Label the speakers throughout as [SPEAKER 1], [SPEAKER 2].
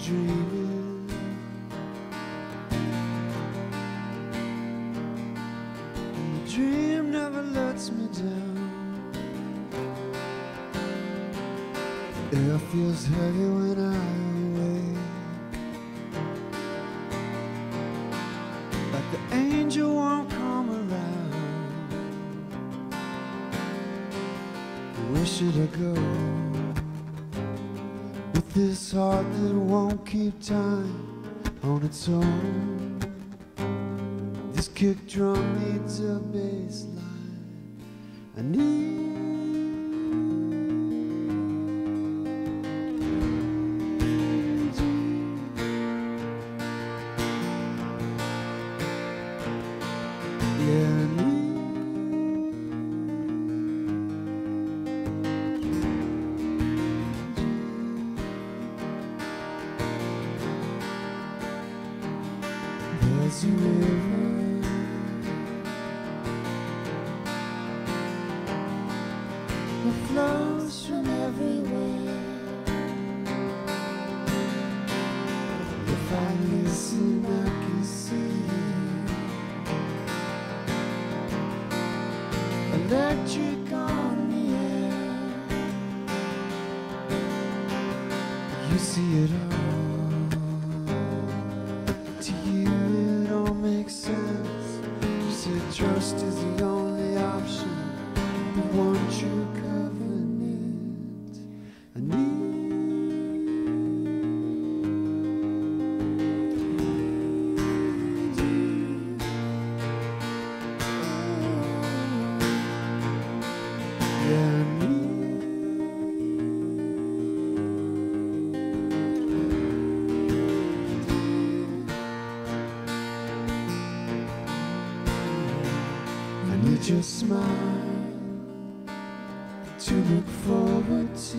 [SPEAKER 1] dreaming. And the dream never lets me down. Air feels heavy when I awake, like the angel won't come around. Where should I go with this heart that won't keep time on its own? This kick drum needs a bass line. I need there's a river that flows from everywhere. If I listen, I can see electric on the air. You see it all. To you it all makes sense. You said trust is the only option, the one true covenant. I need you. Yeah, I need your smile to look forward to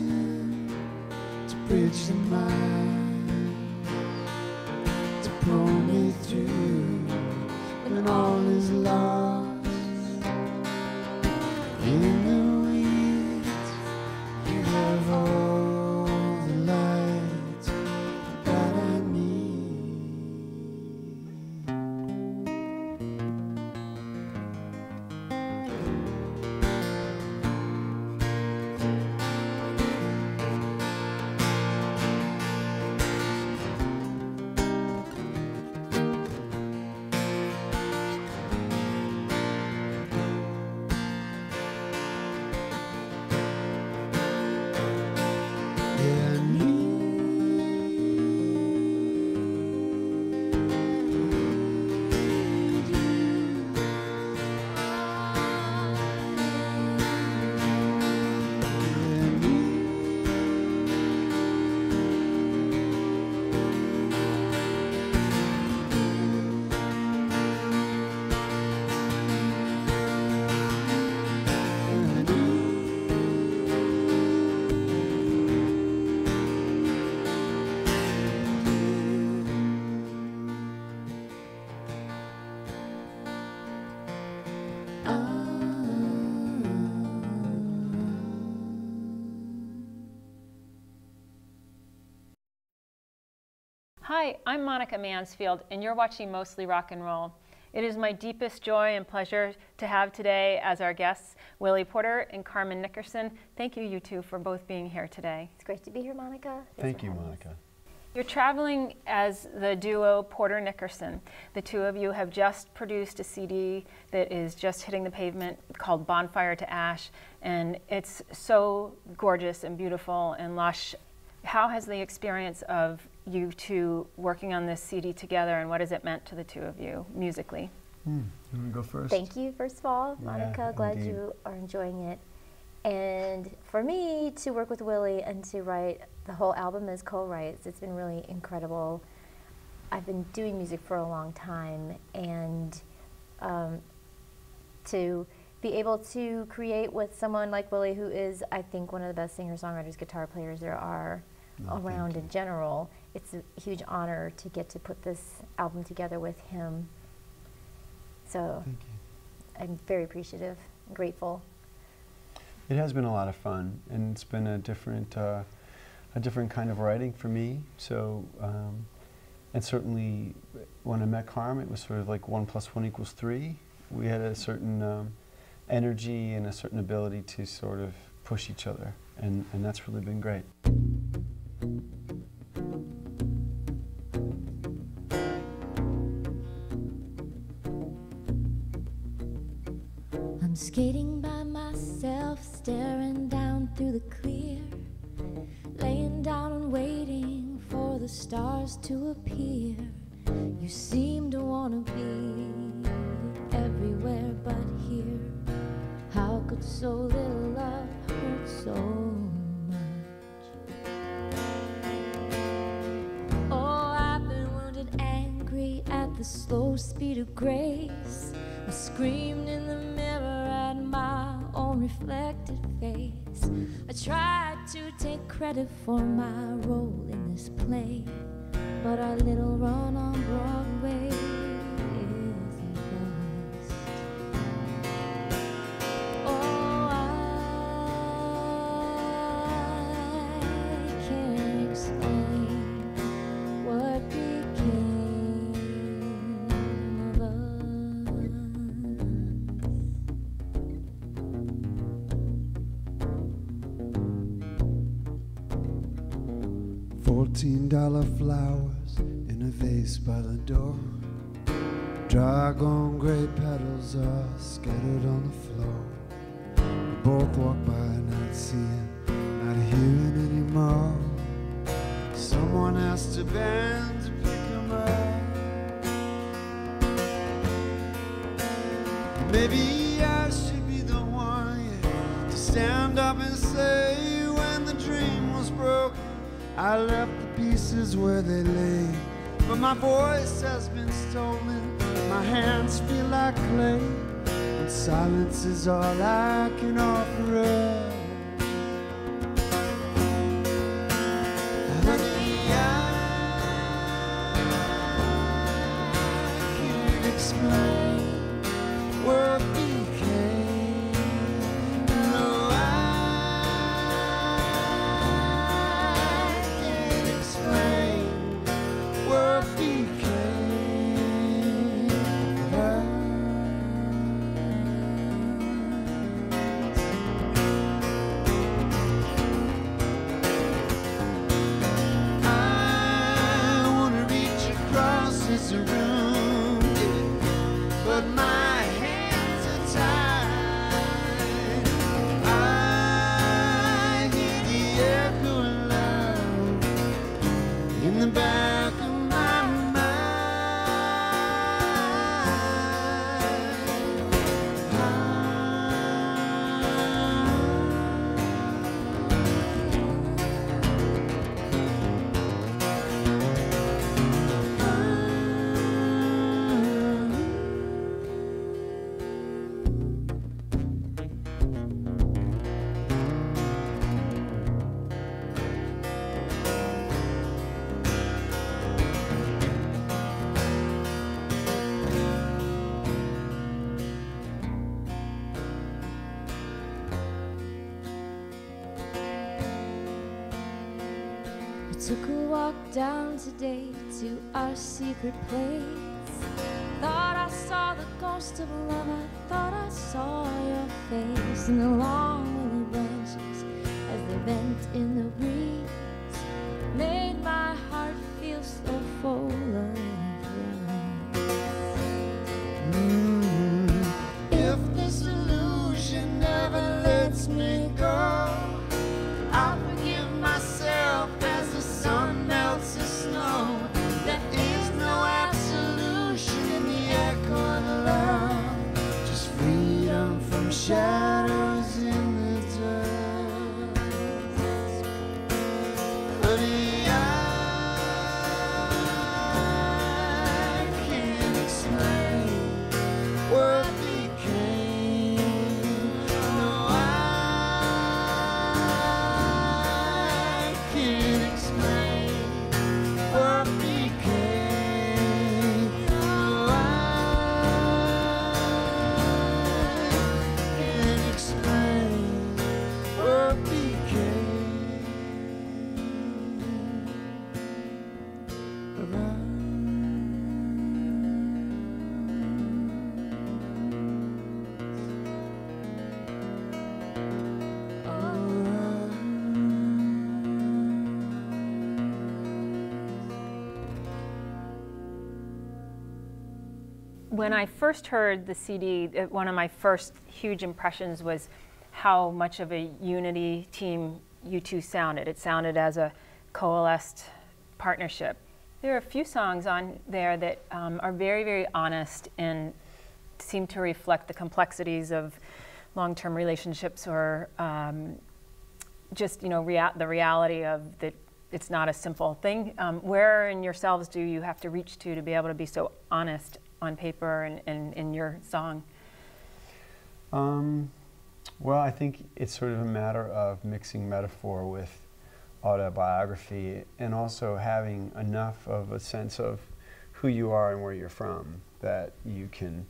[SPEAKER 1] bridge the mind, to pull me through when all is lost. In the weeds, you have all the light that I need.
[SPEAKER 2] Hi, I'm Monica Mansfield, and you're watching Mostly Rock and Roll. It is my deepest joy and pleasure to have today as our guests Willie Porter and Carmen Nickerson. Thank you, you two, for both being here today.
[SPEAKER 3] It's great to be here, Monica.
[SPEAKER 4] Thank you, Monica.
[SPEAKER 2] You're traveling as the duo Porter-Nickerson. The two of you have just produced a CD that is just hitting the pavement called Bonfire to Ash, and it's so gorgeous and beautiful and lush. How has the experience of you two working on this CD together, and what has it meant to the two of you musically?
[SPEAKER 4] You want to go first?
[SPEAKER 3] Thank you, first of all, Monica.
[SPEAKER 4] Yeah,
[SPEAKER 3] glad
[SPEAKER 4] indeed.
[SPEAKER 3] you are enjoying it. And for me to work with Willie and to write the whole album as co-writes, it's been really incredible. I've been doing music for a long time, and to be able to create with someone like Willie, who is, I think, one of the best singer-songwriters, guitar players there are around in general, it's a huge honor to get to put this album together with him. So
[SPEAKER 4] Thank you.
[SPEAKER 3] I'm very appreciative and grateful.
[SPEAKER 4] It has been a lot of fun, and it's been a different, a different kind of writing for me. So, and certainly when I met Carm, it was sort of like 1 + 1 = 3. We had a certain energy and a certain ability to sort of push each other, and that's really been great.
[SPEAKER 5] I'm skating by myself, staring down through the clear, laying down and waiting for the stars to appear. You seem to want to be everywhere but here. How could so little love hurt so much? Oh, I've been wounded, angry at the slow speed of grace. I screamed in the mirror at my own reflected face. I tried to take credit for my role in this play, but our little run on Broadway is a bust. Oh, I can't explain what became of us.
[SPEAKER 1] 14-dollar flowers in a vase by the door. Dry-gone gray petals are scattered on the floor. We both walk by not seeing, not hearing anymore. Someone has to bend to pick 'em up. Maybe I should be the one, yeah, to stand up and say when the dream was broken, I left the pieces where they lay. But my voice has been stolen, my hands feel like clay, and silence is all I can offer up. Honey, I can't explain what became. No, I can't explain what became of us. I wanna reach across this room, yeah, but my hands are tied. I hear the echo of love in the back of my mind.
[SPEAKER 5] I took a walk down today to our secret place. Thought I saw the ghost of love, I thought I saw your face in the long willow branches as they bent in the breeze. Made my heart feel so full of love.
[SPEAKER 1] If this illusion never lets me go, I'll forgive myself as the sun melts the snow. There is no absolution in the echo of love, just freedom from shadows in the dust.
[SPEAKER 2] When I first heard the CD, one of my first huge impressions was how much of a unity team you two sounded. It sounded as a coalesced partnership. There are a few songs on there that are very, very honest and seem to reflect the complexities of long-term relationships, or just, you know, the reality of that it's not a simple thing. Where in yourselves do you have to reach to be able to be so honest on paper and in your song?
[SPEAKER 4] Well, I think it's sort of a matter of mixing metaphor with autobiography, and also having enough of a sense of who you are and where you're from, that you can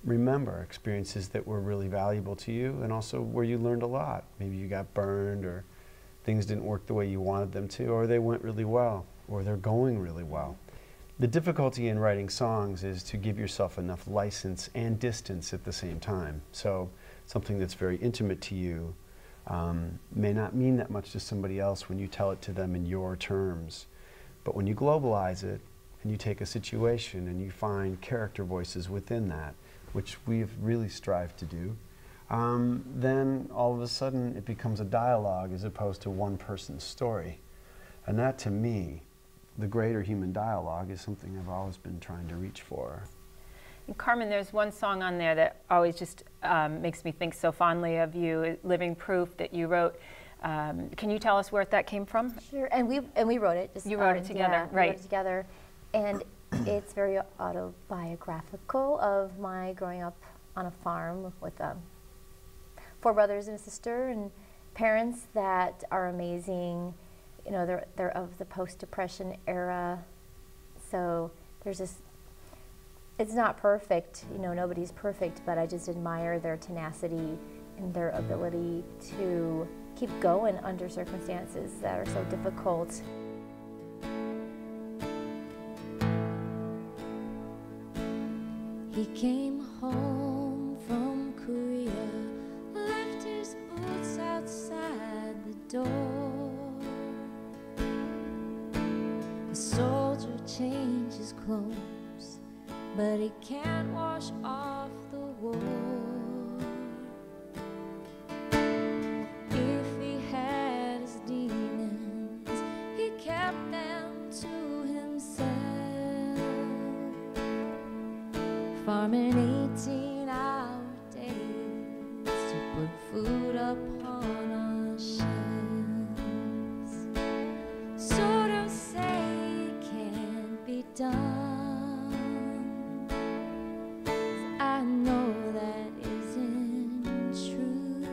[SPEAKER 4] remember experiences that were really valuable to you, and also where you learned a lot. Maybe you got burned, or things didn't work the way you wanted them to, or they went really well, or they're going really well. The difficulty in writing songs is to give yourself enough license and distance at the same time. So something that's very intimate to you may not mean that much to somebody else when you tell it to them in your terms. But when you globalize it, and you take a situation and you find character voices within that, which we've really strived to do, then all of a sudden it becomes a dialogue as opposed to one person's story. And that, to me, the greater human dialogue, is something I've always been trying to reach for.
[SPEAKER 2] And Carmen, there's one song on there that always just makes me think so fondly of you, Living Proof, that you wrote. Can you tell us where that came from?
[SPEAKER 3] Sure, and we wrote it.
[SPEAKER 2] You wrote it together,
[SPEAKER 3] yeah,
[SPEAKER 2] right?
[SPEAKER 3] We wrote it together, and it's very autobiographical of my growing up on a farm with 4 brothers and a sister, and parents that are amazing. You know, they're of the post-Depression era, so there's this. It's not perfect, you know, nobody's perfect, but I just admire their tenacity and their ability to keep going under circumstances that are so difficult.
[SPEAKER 5] He came home from Korea, left his boots outside the door. A soldier changed his clothes, but he can't wash off the war. If he had his demons, he kept them to himself. Farming 18-hour days to put food upon our shelves. So don't say it can't be done, 'cause I know that isn't true.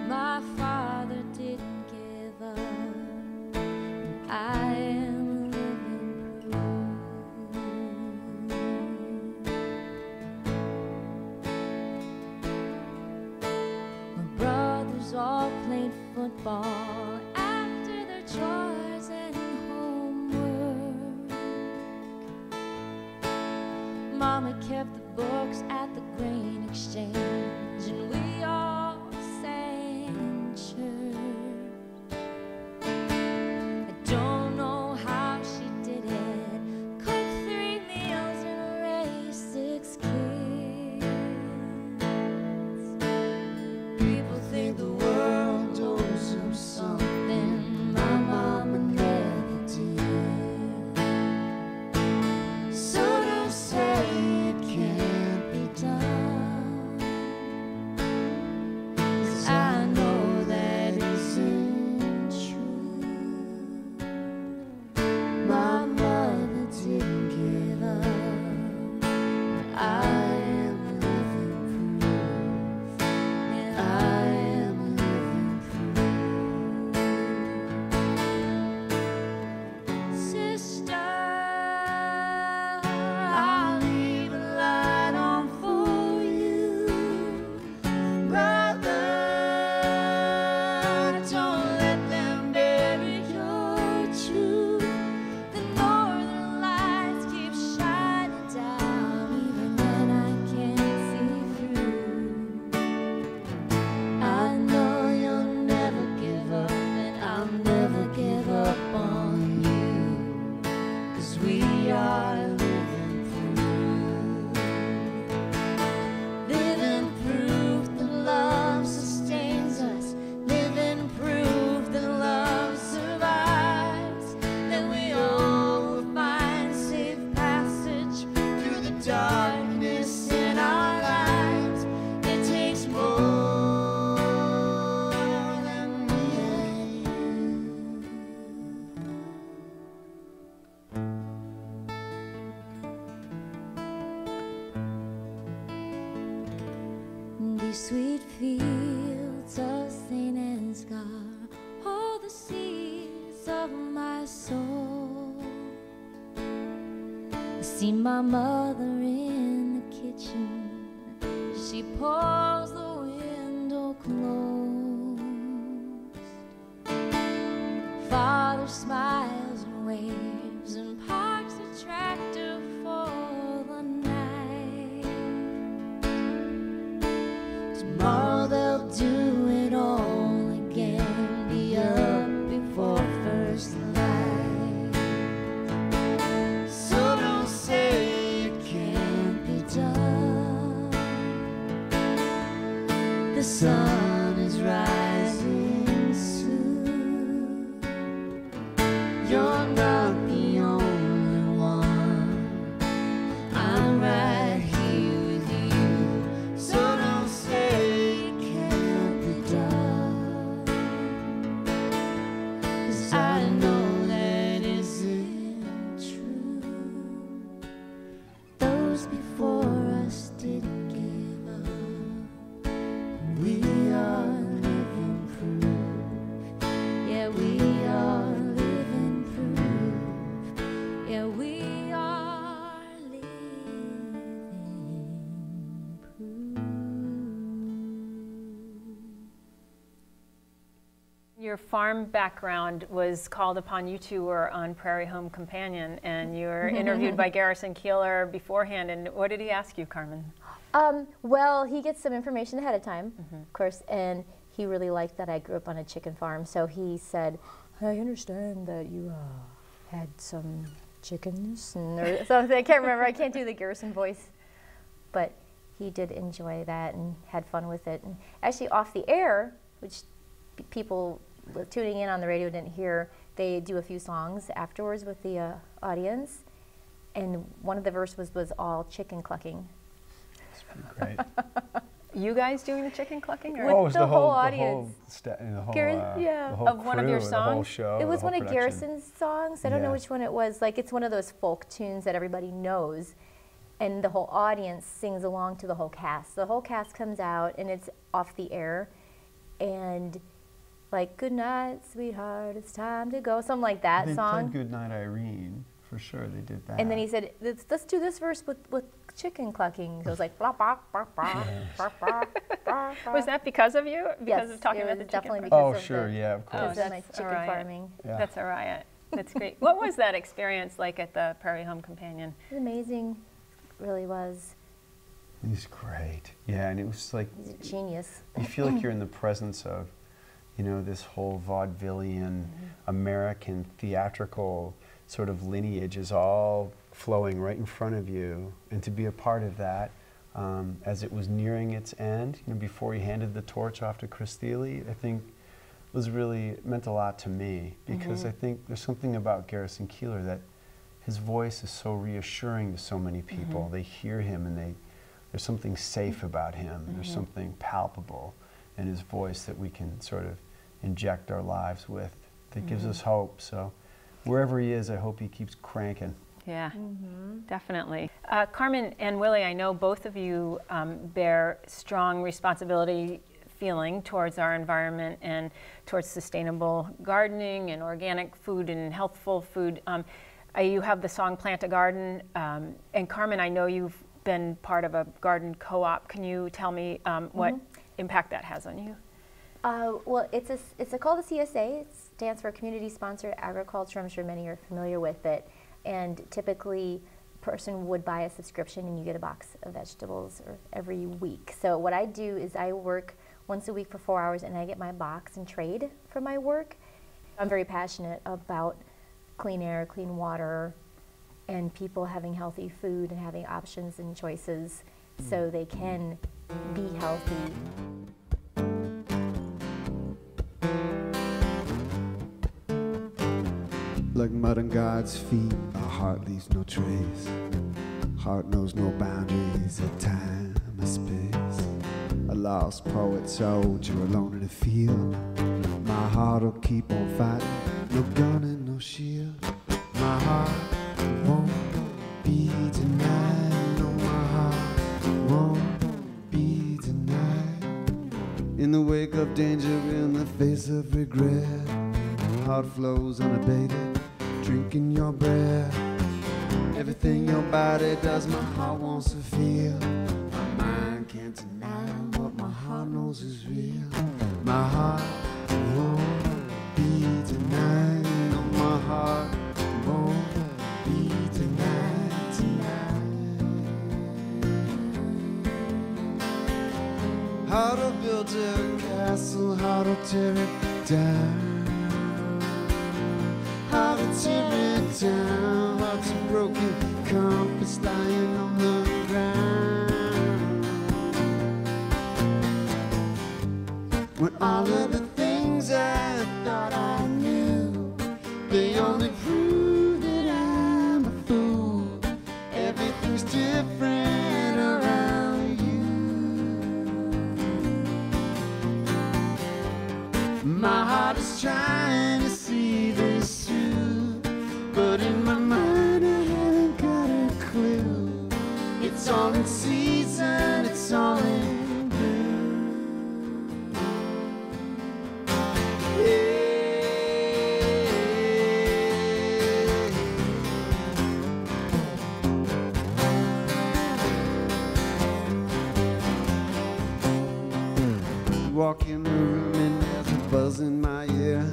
[SPEAKER 5] My father didn't give up, and I am living proof. My brothers all played football after their chores and homework. Mama kept the books at the grain exchange, and we all sang in church. I don't know how she did it, cooked 3 meals and raised 6 kids. People think the world owes them something my mama never did. So don't say it can't be done, 'cause I know that isn't true. My mother didn't give up, but I am living proof, and I am living proof. Sister, I'll leave a light on for you. Brother, don't let them bury your truth. The northern lights keep shining down, even when I can't see through. I know you'll never give up, and I'll never give up on you, 'cause we are sweet fields of St. Ansgar hold the seeds of my soul. I see my mother in the kitchen, she pulls the window closed. Father smiles and waves and parks the tractor for the night. Tomorrow they'll do it all again, be up before first light. So don't say it can't be done. The sun is rising soon. You're not the only one. I'm right here with you. So don't say it can't be done. 'Cause I know that isn't true. Those before us didn't give up. We are living proof. Yeah, we are living proof. Yeah, we are living proof.
[SPEAKER 2] Your farm background was called upon. You two were on Prairie Home Companion, and you were interviewed by Garrison Keillor beforehand. And what did he ask you, Carmen?
[SPEAKER 3] Well, he gets some information ahead of time, of course, and he really liked that I grew up on a chicken farm. So he said, I understand that you had some chickens or something. I can't remember. I can't do the Garrison voice. But he did enjoy that and had fun with it. And actually off the air, which people tuning in on the radio didn't hear, they do a few songs afterwards with the audience. And one of the verses was all chicken clucking.
[SPEAKER 4] It's pretty great.
[SPEAKER 2] You guys doing the chicken clucking? Or?
[SPEAKER 3] With
[SPEAKER 4] Oh, it was
[SPEAKER 3] the whole audience.
[SPEAKER 4] The whole,
[SPEAKER 3] Yeah.
[SPEAKER 4] the whole
[SPEAKER 2] Of one of your
[SPEAKER 4] crew, the whole
[SPEAKER 2] songs?
[SPEAKER 4] show.
[SPEAKER 3] It was
[SPEAKER 4] the
[SPEAKER 3] one
[SPEAKER 4] whole
[SPEAKER 3] of
[SPEAKER 4] production.
[SPEAKER 3] Garrison's songs. I don't know
[SPEAKER 4] Yeah.
[SPEAKER 3] which one it was. Like, it's one of those folk tunes that everybody knows. And the whole audience sings along to the whole cast. The whole cast comes out, and it's off the air. And, like, good night, sweetheart, it's time to go. Something like that
[SPEAKER 4] They
[SPEAKER 3] song.
[SPEAKER 4] played Goodnight Irene, for sure. They did that.
[SPEAKER 3] And then he said, let's do this verse with chicken clucking. So it was like, blah, blah, blah, blah, blah, blah, blah.
[SPEAKER 2] Was that because of you? Because
[SPEAKER 3] Yes,
[SPEAKER 2] of talking
[SPEAKER 3] it
[SPEAKER 2] about
[SPEAKER 3] was
[SPEAKER 2] the chicken?
[SPEAKER 3] definitely
[SPEAKER 2] farm?
[SPEAKER 3] because
[SPEAKER 4] Oh,
[SPEAKER 3] of
[SPEAKER 4] sure,
[SPEAKER 3] the-
[SPEAKER 4] yeah, of course.
[SPEAKER 3] Because of my
[SPEAKER 2] that's
[SPEAKER 3] chicken
[SPEAKER 2] all right.
[SPEAKER 3] farming.
[SPEAKER 4] Yeah.
[SPEAKER 2] That's a riot. That's great. What was that experience like at the Prairie Home Companion?
[SPEAKER 3] It was amazing. It really was.
[SPEAKER 4] He's great. Yeah, and it was like,
[SPEAKER 3] He's a genius.
[SPEAKER 4] you feel like you're in the presence of, you know, this whole vaudevillian American theatrical sort of lineage is all flowing right in front of you. And to be a part of that, as it was nearing its end, you know, before he handed the torch off to Chris Thiele, I think was really, meant a lot to me, because I think there's something about Garrison Keillor that his voice is so reassuring to so many people. They hear him and there's something safe about him. There's something palpable in his voice that we can sort of inject our lives with that gives us hope. So wherever he is, I hope he keeps cranking.
[SPEAKER 2] Yeah, definitely. Carmen and Willie, I know both of you bear strong responsibility feeling towards our environment and towards sustainable gardening and organic food and healthful food. You have the song Plant a Garden, and Carmen, I know you've been part of a garden co-op. Can you tell me what impact that has on you?
[SPEAKER 3] Well, it's called a CSA. It stands for Community Sponsored Agriculture. I'm sure many are familiar with it. And typically, a person would buy a subscription and you get a box of vegetables every week. So what I do is I work once a week for 4 hours and I get my box and trade for my work. I'm very passionate about clean air, clean water, and people having healthy food and having options and choices so they can be healthy.
[SPEAKER 1] Like mud on God's feet, our heart leaves no trace. Heart knows no boundaries of time or space. A lost poet soldier alone in a field. My heart will keep on fighting, no gun and no shield. My heart won't be denied. No, my heart won't be denied. danger in the face of regret. Heart flows unabated, drinking your breath. Everything your body does, my heart wants to feel. My mind can't deny what my heart knows is real. My heart won't be denied. No, my heart won't be denied tonight. How to build a castle, how to tear it down. How to tear it down, heart's a broken compass lying on the ground. When all of the things I thought I knew, they only prove that I'm a fool. Everything's different around you. My heart is trying to see this through, but in my mind I haven't got a clue. It's all in season, it's all in bloom. Yeah. Walk in the room and there's a buzz in my ear.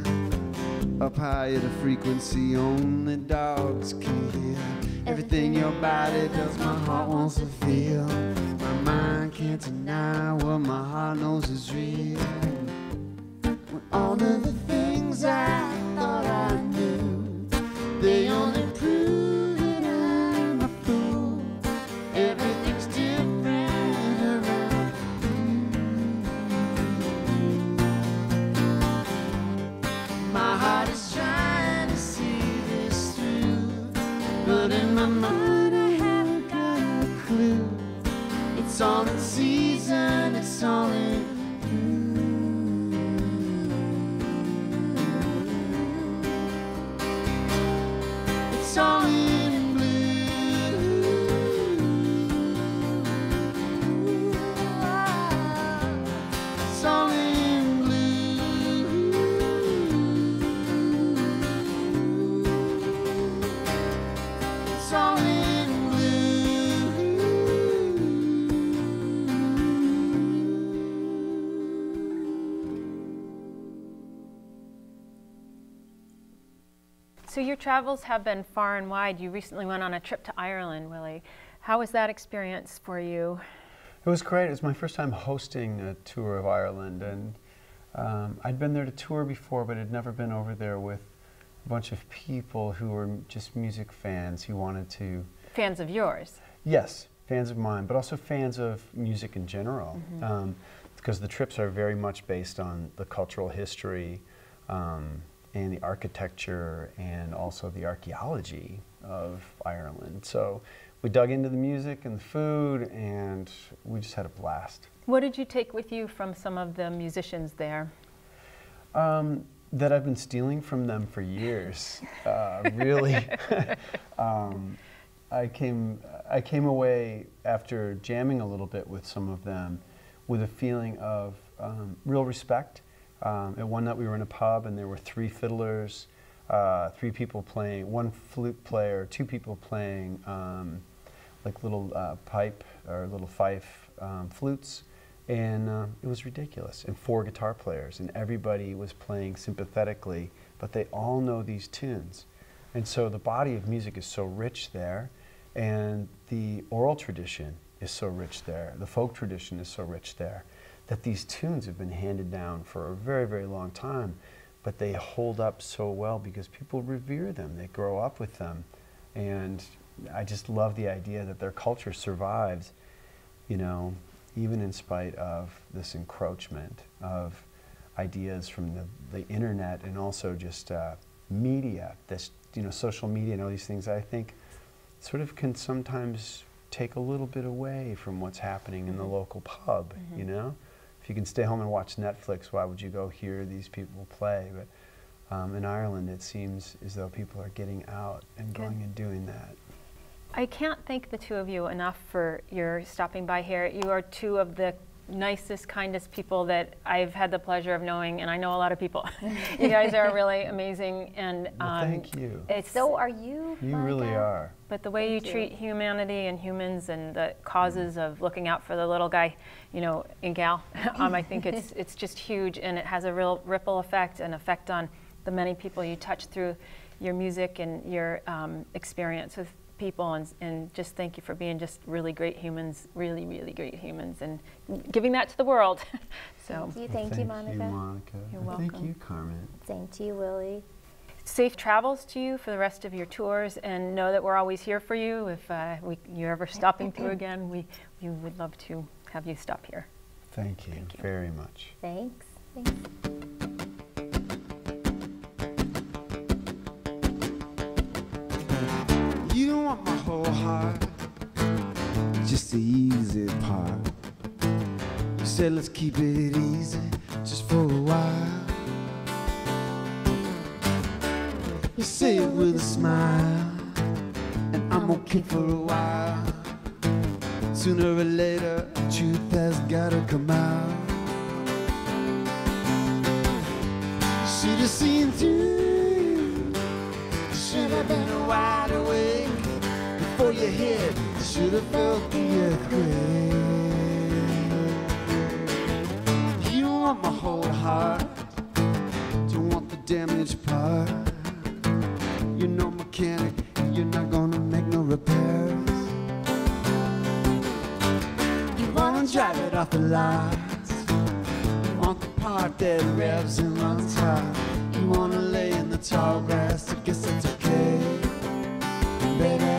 [SPEAKER 1] Up high at a frequency only dogs can hear. Everything your body does, my heart wants to feel. My mind can't deny what my heart knows is real. When all of the things I thought I knew, they only prove that I'm a fool. Everything's different around you. My heart is trying to see this through, but in my mind I haven't got a clue. It's all in season, it's all in bloom. It's all in bloom. It's all in bloom. It's all in bloom.
[SPEAKER 2] So your travels have been far and wide. You recently went on a trip to Ireland, Willie. How was that experience for you?
[SPEAKER 4] It was great. It was my first time hosting a tour of Ireland, and I'd been there to tour before, but had never been over there with a bunch of people who were just music fans who wanted to...
[SPEAKER 2] Fans of yours?
[SPEAKER 4] Yes, fans of mine, but also fans of music in general, because the trips are very much based on the cultural history and the architecture and also the archaeology of Ireland. So we dug into the music and the food, and we just had a blast.
[SPEAKER 2] What did you take with you from some of the musicians there?
[SPEAKER 4] That I've been stealing from them for years, really. I came away after jamming a little bit with some of them with a feeling of real respect. At one night we were in a pub and there were 3 fiddlers, 3 people playing, 1 flute player, 2 people playing like little pipe or little fife flutes, and it was ridiculous. And 4 guitar players, and everybody was playing sympathetically, but they all know these tunes. And so the body of music is so rich there, and the oral tradition is so rich there, the folk tradition is so rich there, that these tunes have been handed down for a very, very long time, but they hold up so well because people revere them, they grow up with them. And I just love the idea that their culture survives, you know, even in spite of this encroachment of ideas from the internet and also just media, this, you know, social media and all these things, I think sort of can sometimes take a little bit away from what's happening in the local pub, you know? If you can stay home and watch Netflix, why would you go hear these people play? But in Ireland, it seems as though people are getting out and going and doing that.
[SPEAKER 2] I can't thank the 2 of you enough for your stopping by here. You are 2 of the nicest, kindest people that I've had the pleasure of knowing, and I know a lot of people. You guys are really amazing, and
[SPEAKER 4] Well, thank you.
[SPEAKER 3] So are you,
[SPEAKER 4] You
[SPEAKER 3] Monica?
[SPEAKER 4] really are.
[SPEAKER 2] But the way you treat humanity and humans and the causes of looking out for the little guy, you know, and gal, I think it's just huge, and it has a real ripple effect, an effect on the many people you touch through your music and your experience with people, and just thank you for being just really great humans, really, really great humans, and giving that to the world. So
[SPEAKER 3] Thank you, Monica.
[SPEAKER 2] You're
[SPEAKER 4] Thank
[SPEAKER 2] welcome.
[SPEAKER 4] you, Carmen.
[SPEAKER 3] Same to you, Willie.
[SPEAKER 2] Safe travels to you for the rest of your tours, and know that we're always here for you. If you're ever stopping through again, we would love to have you stop here.
[SPEAKER 4] Thank you, very much.
[SPEAKER 3] Thanks.
[SPEAKER 1] You don't want my whole heart, just the easy part. You said let's keep it easy, just for a while. You say it with a smile, and I'm okay for a while. Sooner or later, truth has gotta come out. Should have seen through, should have been wide awake before you hit. Should have felt the earthquake. You don't want my whole heart, don't want the damaged part. You're no mechanic, you're not gonna make no repairs. You wanna drive it off the lights, you want the part that revs and runs high. You wanna lay in the tall grass, I guess that's okay, baby.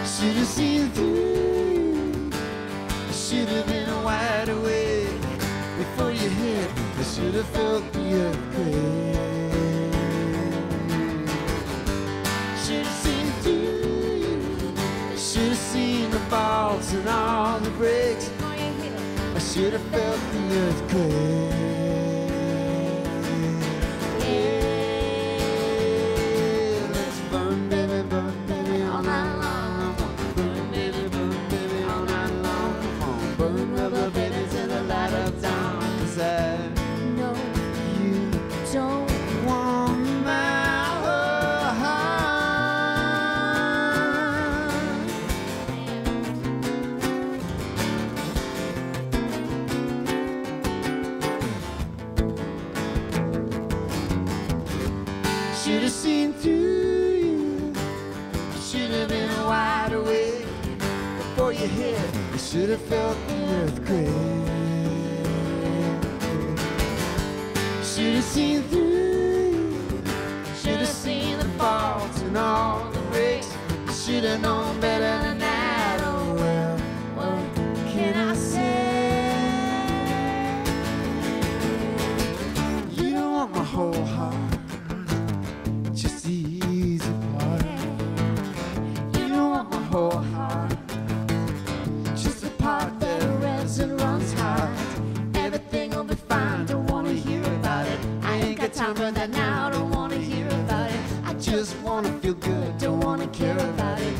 [SPEAKER 1] Should have seen through, should have been wide awake before you hit. I should have felt the earthquake. Should have seen through, should have seen the faults and all the breaks. I should have felt the earthquake. Yeah, let's burn, baby, all night long. Burn, baby, all night long. Come on, burn rubber, baby, till the light of dawn. 'Cause I
[SPEAKER 3] No,
[SPEAKER 1] you
[SPEAKER 3] don't.
[SPEAKER 1] want my whole heart. Should have seen through you, should have been wide awake before you hit. I should have felt the earthquake. Should have seen through, should have seen the faults and all the breaks. Should have known better than that. Oh well, what can I say? You don't want my whole heart, just the easy part. You don't want my whole heart, just the part that revs and runs high. Everything will be fine, don't wanna hear about it. I ain't got time for that now, don't wanna hear about it. I just wanna feel good, don't wanna care about it.